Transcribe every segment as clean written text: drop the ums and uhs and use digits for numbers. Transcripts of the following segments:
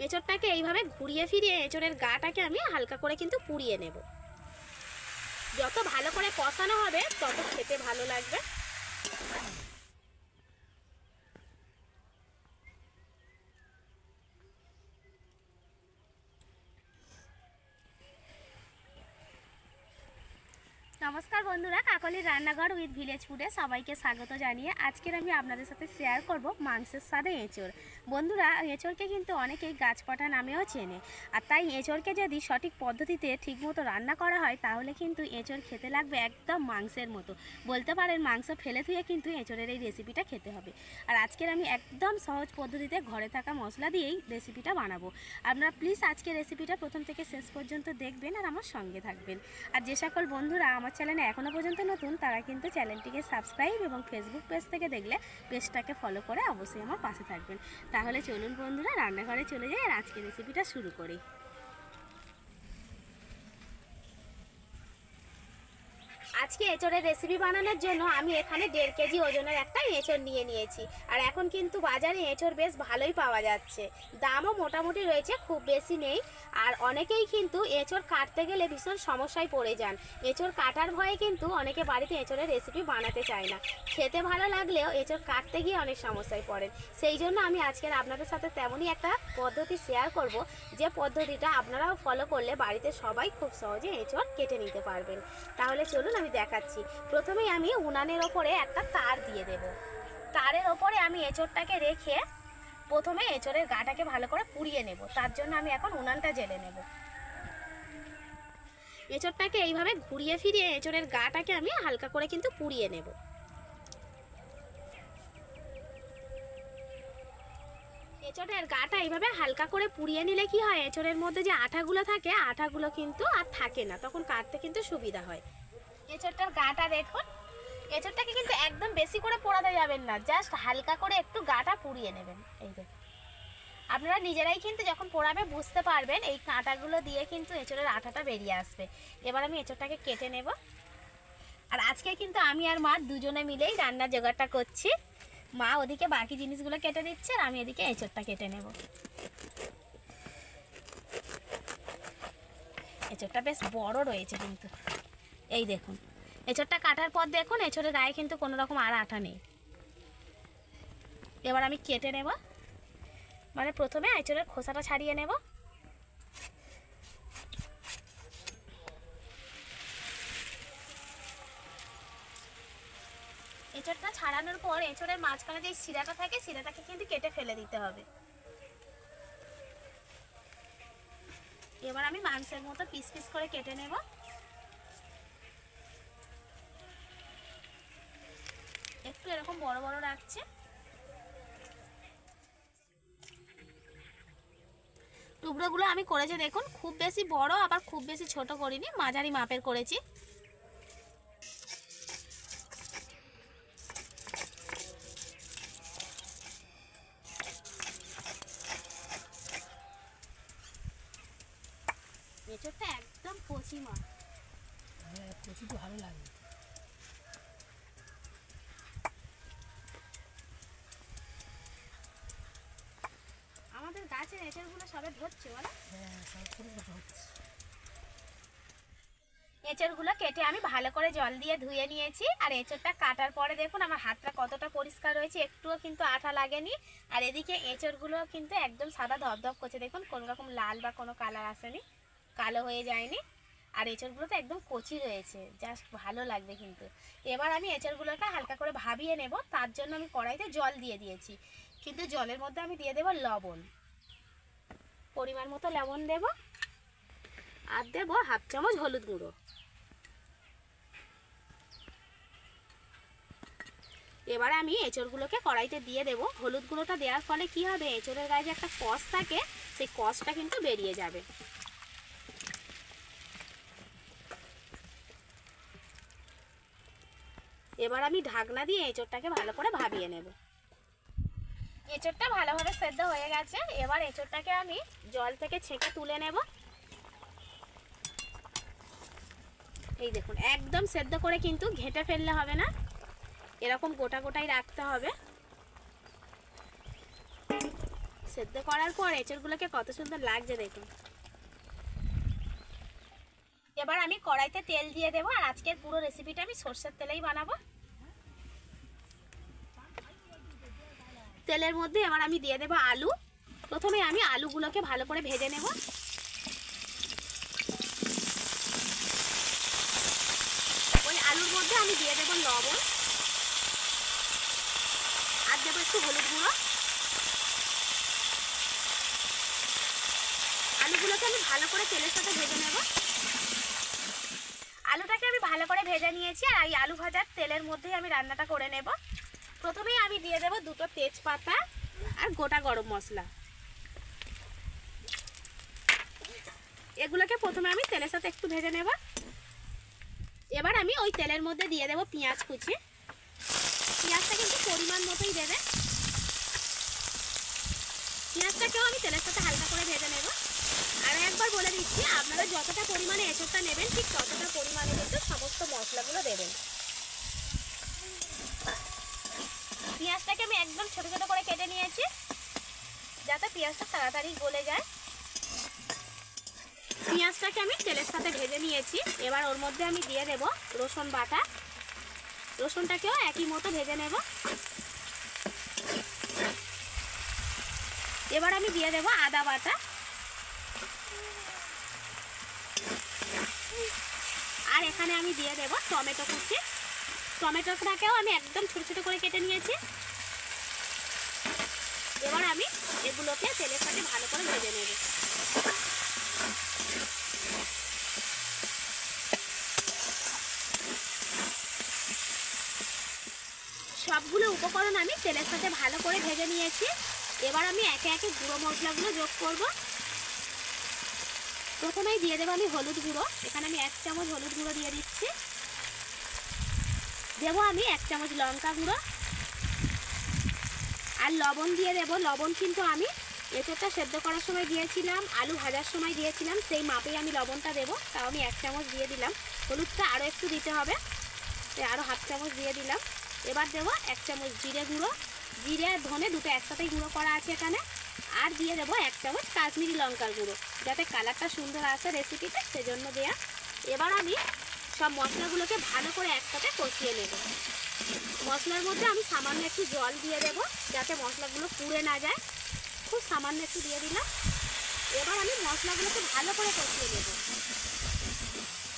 এঁচড়টাকে এইভাবে ঘুরিয়ে ফিরিয়ে এঁচড়ের গাটাকে আমি হালকা করে কিন্তু পুড়িয়ে নেব। যত ভালো করে কষানো হবে তত খেতে ভালো লাগবে। নমস্কার বন্ধুরা, কাকলির রান্নাঘর উইথ ভিলেজ ফুডে সবাইকে স্বাগত জানিয়ে আজকের আমি আপনাদের সাথে শেয়ার করব মাংসের স্বাদে এঁচড়। বন্ধুরা, এঁচড়কে কিন্তু অনেকেই গাছপাঠা নামেও চেনে, আর তাই এঁচড়কে যদি সঠিক পদ্ধতিতে ঠিকমতো রান্না করা হয় তাহলে কিন্তু এঁচড় খেতে লাগবে একদম মাংসের মতো। বলতে পারেন মাংস ফেলে ধুয়ে কিন্তু এঁচড়ের এই রেসিপিটা খেতে হবে। আর আজকের আমি একদম সহজ পদ্ধতিতে ঘরে থাকা মশলা দিয়েই রেসিপিটা বানাবো। আপনারা প্লিজ আজকের রেসিপিটা প্রথম থেকে শেষ পর্যন্ত দেখবেন আর আমার সঙ্গে থাকবেন। আর যে সকল বন্ধুরা আমার চ্যানেলে এখনও পর্যন্ত নতুন তারা কিন্তু চ্যানেলটিকে সাবস্ক্রাইব এবং ফেসবুক পেজ থেকে দেখলে পেজটাকে ফলো করে অবশ্যই আমার পাশে থাকবেন। তাহলে চলুন বন্ধুরা, রান্নাঘরে চলে যাই আর আজকের রেসিপিটা শুরু করি। আজকে এঁচড়ের রেসিপি বানানোর জন্য আমি এখানে 1.5 কেজি ওজনের একটা এঁচড় নিয়ে নিয়েছি। আর এখন কিন্তু বাজারে এঁচড় বেশ ভালোই পাওয়া যাচ্ছে, দামও মোটামুটি রয়েছে, খুব বেশি নেই। আর অনেকেই কিন্তু এঁচড় কাটতে গেলে ভীষণ সমস্যায় পড়ে যান। এঁচড় কাটার ভয়ে কিন্তু অনেকে বাড়িতে এঁচড়ের রেসিপি বানাতে চায় না। খেতে ভালো লাগলেও এঁচড় কাটতে গিয়ে অনেক সমস্যায় পড়েন। সেই জন্য আমি আজকের আপনাদের সাথে তেমনই একটা পদ্ধতি শেয়ার করব, যে পদ্ধতিটা আপনারাও ফলো করলে বাড়িতে সবাই খুব সহজে এঁচড় কেটে নিতে পারবেন। তাহলে চলুন আমি দেখাচ্ছি। প্রথমেই আমি উনানের ওপরে একটা তার দিয়ে দেব। তারের ওপরে আমি এঁচড়টাকে রেখে প্রথমে এঁচড়ের গাটাকে ভালো করে পুড়িয়ে নেব। তার জন্য আমি এখন উনানটা জ্বেলে নেব। এঁচড়টাকে এইভাবে ঘুরিয়ে ফিরিয়ে এঁচড়ের গাটাকে আমি হালকা করে কিন্তু পুড়িয়ে নেব। এঁচড়ের গাটা এইভাবে হালকা করে পুড়িয়ে নিলে কি হয়, এঁচড়ের মধ্যে যে আঠাগুলো থাকে আঠাগুলো কিন্তু আর থাকে না, তখন কাটতে কিন্তু সুবিধা হয়। এঁচড়টার গাটা দেখুন, এঁচড়টাকে কিন্তু একদম বেশি করে পোড়াতে যাবেন না, জাস্ট হালকা করে একটু গাটা পুড়িয়ে নেবেন। এই দেখুন, আপনারা নিজেরাই কিন্তু যখন পোড়াবে বুঝতে পারবেন এই কাঁটাগুলো দিয়ে কিন্তু এঁচড়ের আঠাটা বেরিয়ে আসবে। এবার আমি এঁচড়টাকে কেটে নেব। আর আজকে কিন্তু আমি আর মা দুজনে মিলেই রান্নার জোগাড়টা করছি। মা ওদিকে বাকি জিনিসগুলো কেটে দিচ্ছে আর আমি এদিকে এঁচড়টা কেটে নেব। এঁচড়টা বেশ বড় রয়েছে কিন্তু, এই দেখুন এঁচড়টা কাটার পর দেখুন এঁচড়ের গায়ে কিন্তু কোনো রকম আর আঠা নেই। এবার আমি কেটে নেব, মানে প্রথমে এঁচড়ের খোসাটা ছাড়িয়ে নেব। এঁচড়টা ছাড়ানোর পর এঁচড়ের মাঝখানে যে শিরাটা থাকে শিরাটাকে কিন্তু কেটে ফেলে দিতে হবে। এবার আমি মাংসের মতো পিস পিস করে কেটে নেব। একটু এরকম বড় বড় রাখছে। টুকরোগুলো আমি করেছি দেখুন, খুব বেশি বড় আবার খুব বেশি ছোট করিনি, মাঝারি মাপের করেছি। এঁচড়টা একদম কচি মাছ, কচি তো ভালো লাগে। আমাদের গাছের এঁচড়গুলো সবে ধরছে বলো। এঁচড়গুলো কেটে আমি ভালো করে জল দিয়ে ধুয়ে নিয়েছি। আর এঁচড়টা কাটার পরে দেখুন আমার হাতটা কতটা পরিষ্কার রয়েছে, একটুও কিন্তু আঠা লাগেনি। আর এদিকে এঁচড়গুলো কিন্তু একদম সাদা ধপধপ করছে, দেখুন কোনো রকম লাল বা কোনো কালার আসেনি, কালো হয়ে যায়নি। আর এঁচড়গুলো তো একদম কচি রয়েছে, জাস্ট ভালো লাগবে কিন্তু। এবার আমি এঁচড়গুলোকে হালকা করে ভাবিয়ে নেব, তার জন্য আমি কড়াইতে জল দিয়ে দিয়েছি। কিন্তু জলের মধ্যে আমি দিয়ে দেবো লবণ, পরিমাণ মতো লবণ দেব। আর দেব 1/2 চামচ হলুদ গুঁড়ো। এবারে আমি এঁচড়গুলোকে কড়াইতে দিয়ে দেব। হলুদ গুঁড়োটা দেওয়ার ফলে কি হবে, এঁচড়ের গায়ে যে একটা কষ থাকে সেই কষটা কিন্তু বেরিয়ে যাবে। এবার আমি ঢাকনা দিয়ে এঁচড়টাকে ভালো করে ভাবিয়ে নেব। এঁচড়টা ভালোভাবে সেদ্ধ হয়ে গেছে। এবার এঁচড়টাকে আমি জল থেকে ছেঁকে তুলে নেব। এই দেখুন একদম সেদ্ধ করে কিন্তু ঘেঁটে ফেললে হবে না, এরকম গোটা গোটাই রাখতে হবে। সেদ্ধ করার পর এঁচড়গুলোকে কত সুন্দর লাগছে দেখুন। এবার আমি কড়াইতে তেল দিয়ে দেবো, আর আজকের পুরো রেসিপিটা আমি সরষের তেলেই বানাবো। তেলের মধ্যে এবার আমি দিয়ে দেবো আলু। প্রথমে আমি আলুগুলোকে ভালো করে ভেজে নেব। ওই আলুর মধ্যে আমি দিয়ে দেবো লবণ, আর দেবো একটু হলুদ গুঁড়ো। আলুগুলোকে আমি ভালো করে তেলের সাথে ভেজে নেব। আলুটাকে আমি ভালো করে ভেজে নিয়েছি, আর এই আলু ভাজার তেলের মধ্যেই আমি রান্নাটা করে নেব। প্রথমেই আমি দিয়ে দেব দুটো তেজপাতা আর গোটা গরম মশলা। এগুলোকে প্রথমে আমি তেলের সাথে একটু ভেজে নেব। এবার আমি ওই তেলের মধ্যে দিয়ে দেব পেঁয়াজ কুচি। পেঁয়াজটা কিন্তু পরিমাণ মতোই দেবে। পেঁয়াজটাকেও আমি তেলের সাথে হালকা করে ভেজে নেব। আর একবার বলে দিচ্ছি, আপনারা যতটা পরিমাণে এঁচড়টা নেবেন ঠিক ততটা পরিমাণে কিন্তু সমস্ত মশলাগুলো দেবেন। পেঁয়াজটাকে আমি একদম ছোট ছোট করে কেটে নিয়েছি, যাতে পেঁয়াজটা তাড়াতাড়ি গলে যায়। পেঁয়াজটাকে আমি তেলের সাথে ভেজে নিয়েছি। এবার ওর মধ্যে আমি দিয়ে দেব রসুন বাটা। রসুনটাকেও একই মতো ভেজে নেব। এবার আমি দিয়ে দেব আদা বাটা, আর এখানে আমি দিয়ে দেব টমেটো কুচি। টমেটোটাকেও আমি একদম ছোট ছোট করে কেটে নিয়েছি। এবার আমি এগুলোকে তেলের সাথে ভালো করে ভেজে নেব। সবগুলো উপকরণ আমি তেলের সাথে ভালো করে ভেজে নিয়েছি। এবার আমি একে একে গুঁড়ো মশলাগুলো যোগ করব। প্রথমেই দিয়ে দেবো আমি হলুদ গুঁড়ো। এখানে আমি 1 চামচ হলুদ গুঁড়ো দিয়ে দিচ্ছি। দেবো আমি 1 চামচ লঙ্কা গুঁড়ো, আর লবণ দিয়ে দেবো। লবণ কিন্তু আমি এঁচড়টা সেদ্ধ করার সময় দিয়েছিলাম, আলু ভাজার সময় দিয়েছিলাম, সেই মাপেই আমি লবণটা দেবো। তাও আমি 1 চামচ দিয়ে দিলাম। হলুদটা আরও একটু দিতে হবে, আরও হাফ চামচ দিয়ে দিলাম। এবার দেবো 1 চামচ জিরে গুঁড়ো। জিরে আর ধনে দুটো একসাথেই গুঁড়ো করা আছে এখানে। আর দিয়ে দেবো 1 চামচ কাশ্মীরি লঙ্কার গুঁড়ো, যাতে কালারটা সুন্দর আসে রেসিপিতে, সেজন্য দেয়া। এবার আমি সব মশলাগুলোকে ভালো করে একসাথে কষিয়ে নেব। মশলার মধ্যে আমি সামান্য একটু জল দিয়ে দেব, যাতে মশলাগুলো পুড়ে না যায়। খুব সামান্য একটু দিয়ে দিলাম। এবার আমি মশলাগুলোকে ভালো করে কষিয়ে নেব।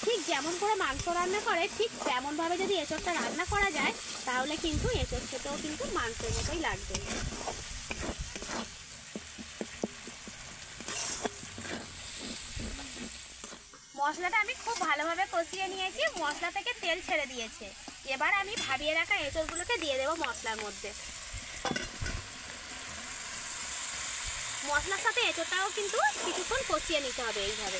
ঠিক যেমন করে মাংস রান্না করে ঠিক তেমনভাবে যদি এঁচড়টা রান্না করা যায়, তাহলে কিন্তু এঁচড় খেতেও কিন্তু মাংসের মতোই লাগবে। মশলাটা আমি খুব ভালোভাবে কষিয়ে নিয়েছি, মশলা থেকে তেল ছেড়ে দিয়েছে। এবার আমি ভাবিয়ে রাখা এঁচড়গুলোকে দিয়ে দেবো মশলার মধ্যে। মশলার সাথে এঁচড়টাও কিন্তু কিছুক্ষণ কষিয়ে নিতে হবে এইভাবে।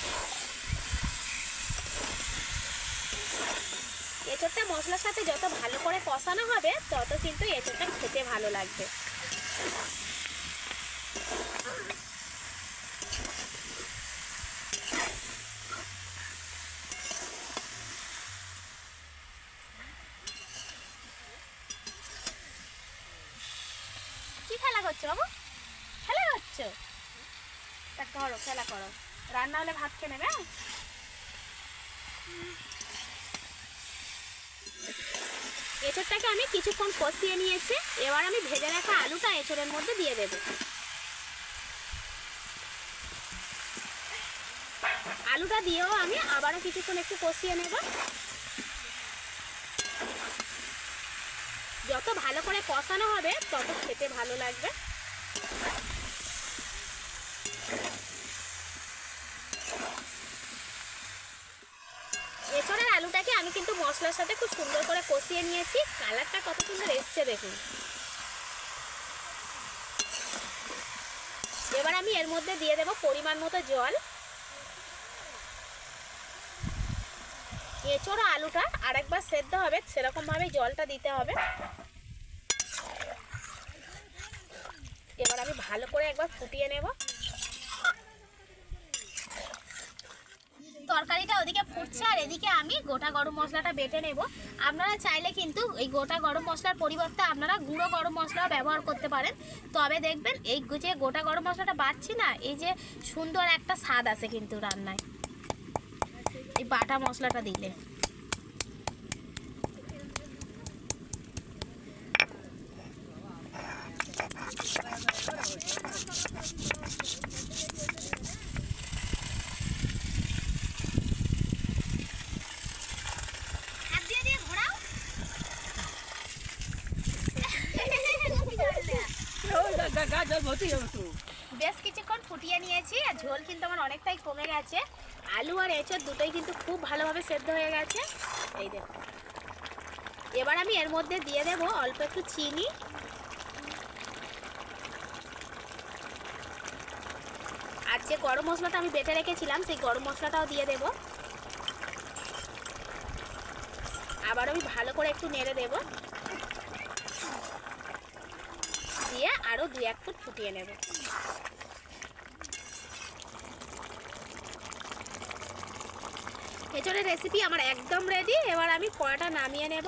এঁচড়টা মশলার সাথে যত ভালো করে কষানো হবে, তত কিন্তু এঁচড়টা খেতে ভালো লাগবে। কি খেলা করছো বাবু? খেলা করছো? তা করো, খেলা করো। রান্না হলে ভাত খেয়ে নেবে। এঁচড়টাকে আমি কিছুক্ষণ কষিয়ে নিয়েছি। এবার আমি ভেজে রাখা আলুটা এঁচড়ের মধ্যে দিয়ে দেব। আলুটা দিয়েও আমি আবারও কিছুক্ষণ একটু কষিয়ে নেব। যত ভালো করে কষানো হবে, তত খেতে ভালো লাগবে। এঁচড়ের আলুটাকে আমি কিন্তু মশলার সাথে খুব সুন্দর করে কষিয়ে নিয়েছি। কালারটা কত সুন্দর এসছে দেখুন। এবার আমি এর মধ্যে দিয়ে দেব পরিমাণ মতো জল। এঁচড় আলুটা আরেকবার সেদ্ধ হবে, সেরকম ভাবে জলটা দিতে হবে। এবার আমি ভালো করে একবার ফুটিয়ে নেব। তরকারিটা ওদিকে ফুটছে আর এদিকে আমি গোটা গরম মশলাটা বেটে নেব। আপনারা চাইলে কিন্তু এই গোটা গরম মশলার পরিবর্তে আপনারা গুঁড়ো গরম মশলাও ব্যবহার করতে পারেন। তবে দেখবেন এই যে গোটা গরম মশলাটা বাটছি না, এই যে সুন্দর একটা স্বাদ আসে কিন্তু রান্নায় এই বাটা মশলাটা দিলে। বেশ কিছুক্ষণ ফুটিয়ে নিয়েছি আর ঝোল কিন্তু আমার অনেকটাই কমে গেছে। আলু আর এঁচোড় দুটোই কিন্তু খুব ভালোভাবে সেদ্ধ হয়ে গেছে। এই দেখো, এবার আমি এর মধ্যে দিয়ে দেব অল্প একটু চিনি, আর যে গরম মশলাটা আমি বেটে রেখেছিলাম সেই গরম মশলাটাও দিয়ে দেব। আবার আমি ভালো করে একটু নেড়ে দেব, দিয়ে আরো 2-1 ফুট ফুটিয়ে নেব। এঁচোড়ের রেসিপি আমার একদম রেডি। এবার আমি কড়াটা নামিয়ে নেব।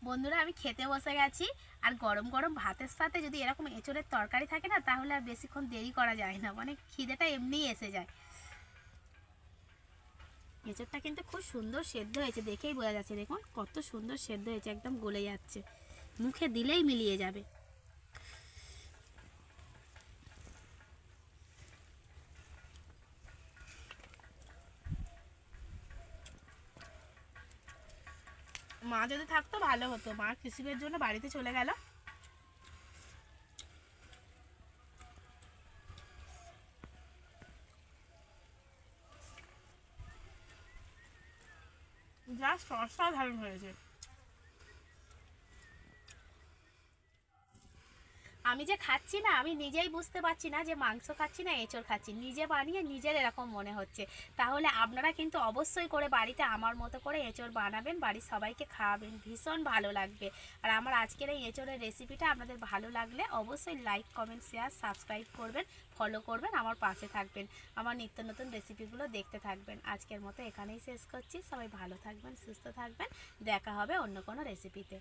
বন্ধুরা আমি খেতে বসে গেছি, আর গরম গরম ভাতের সাথে যদি এরকম এঁচোড়ের তরকারি থাকে না, তাহলে আর বেশিক্ষণ দেরি করা যায় না, মানে খিদেটা এমনিই এসে যায়। এঁচোড়টা কিন্তু খুব সুন্দর সেদ্ধ হয়েছে, দেখেই বোঝা যাচ্ছে। দেখুন কত সুন্দর সেদ্ধ হয়েছে, একদম গলে যাচ্ছে, মুখে দিলেই মিলিয়ে যাবে। মা যদি থাকতো ভালো হতো, মা কৃষিকের জন্য বাড়িতে চলে গেল। জাস্ট অসাধারণ হয়েছে। আমি যে খাচ্ছি না, আমি নিজেই বুঝতে পারছি না যে মাংস খাচ্ছি না এঁচোড় খাচ্ছি। নিজে বানিয়ে নিজের এরকম মনে হচ্ছে। তাহলে আপনারা কিন্তু অবশ্যই করে বাড়িতে আমার মতো করে এঁচোড় বানাবেন, বাড়ির সবাইকে খাওয়াবেন, ভীষণ ভালো লাগবে। আর আমার আজকের এই এঁচোড়ের রেসিপিটা আপনাদের ভালো লাগলে অবশ্যই লাইক, কমেন্ট, শেয়ার, সাবস্ক্রাইব করবেন, ফলো করবেন, আমার পাশে থাকবেন, আমার নিত্য নতুন রেসিপিগুলো দেখতে থাকবেন। আজকের মতো এখানেই শেষ করছি। সবাই ভালো থাকবেন, সুস্থ থাকবেন, দেখা হবে অন্য কোনো রেসিপিতে।